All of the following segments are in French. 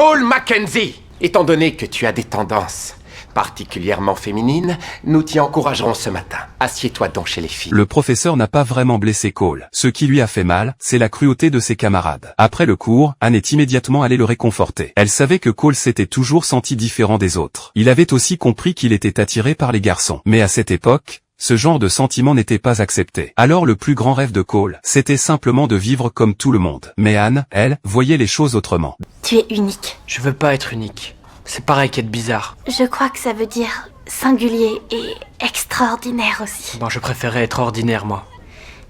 Cole Mackenzie, étant donné que tu as des tendances particulièrement féminines, nous t'y encouragerons ce matin. Assieds-toi donc chez les filles. Le professeur n'a pas vraiment blessé Cole. Ce qui lui a fait mal, c'est la cruauté de ses camarades. Après le cours, Anne est immédiatement allée le réconforter. Elle savait que Cole s'était toujours senti différent des autres. Il avait aussi compris qu'il était attiré par les garçons. Mais à cette époque, ce genre de sentiment n'était pas accepté. Alors le plus grand rêve de Cole, c'était simplement de vivre comme tout le monde. Mais Anne, elle, voyait les choses autrement. Tu es unique. Je veux pas être unique. C'est pareil qu'être bizarre. Je crois que ça veut dire singulier et extraordinaire aussi. Bon, je préférais être ordinaire, moi.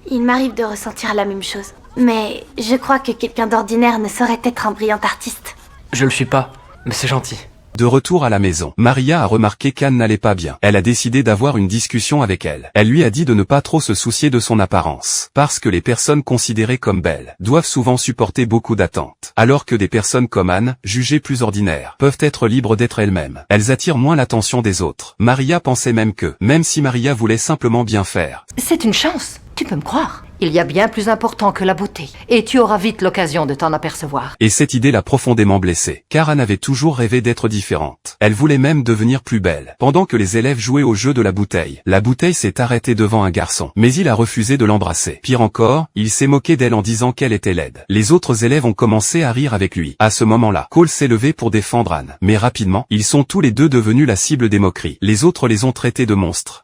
Il m'arrive de ressentir la même chose. Mais je crois que quelqu'un d'ordinaire ne saurait être un brillant artiste. Je le suis pas, mais c'est gentil. De retour à la maison, Maria a remarqué qu'Anne n'allait pas bien. Elle a décidé d'avoir une discussion avec elle. Elle lui a dit de ne pas trop se soucier de son apparence, parce que les personnes considérées comme belles doivent souvent supporter beaucoup d'attentes, alors que des personnes comme Anne, jugées plus ordinaires, peuvent être libres d'être elles-mêmes. Elles attirent moins l'attention des autres. Maria pensait même que, même si Maria voulait simplement bien faire, c'est une chance, tu peux me croire. Il y a bien plus important que la beauté, et tu auras vite l'occasion de t'en apercevoir. Et cette idée l'a profondément blessée, car Anne avait toujours rêvé d'être différente. Elle voulait même devenir plus belle. Pendant que les élèves jouaient au jeu de la bouteille s'est arrêtée devant un garçon, mais il a refusé de l'embrasser. Pire encore, il s'est moqué d'elle en disant qu'elle était laide. Les autres élèves ont commencé à rire avec lui. À ce moment-là, Cole s'est levé pour défendre Anne. Mais rapidement, ils sont tous les deux devenus la cible des moqueries. Les autres les ont traités de monstres.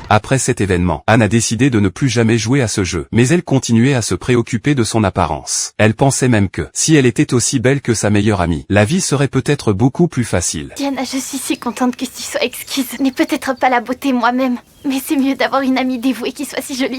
Après cet événement, Anne a décidé de ne plus jamais jouer à ce jeu, mais elle continuait à se préoccuper de son apparence. Elle pensait même que, si elle était aussi belle que sa meilleure amie, la vie serait peut-être beaucoup plus facile. Diana, je suis si contente que tu sois exquise. Je n'ai peut-être pas la beauté moi-même, mais c'est mieux d'avoir une amie dévouée qui soit si jolie.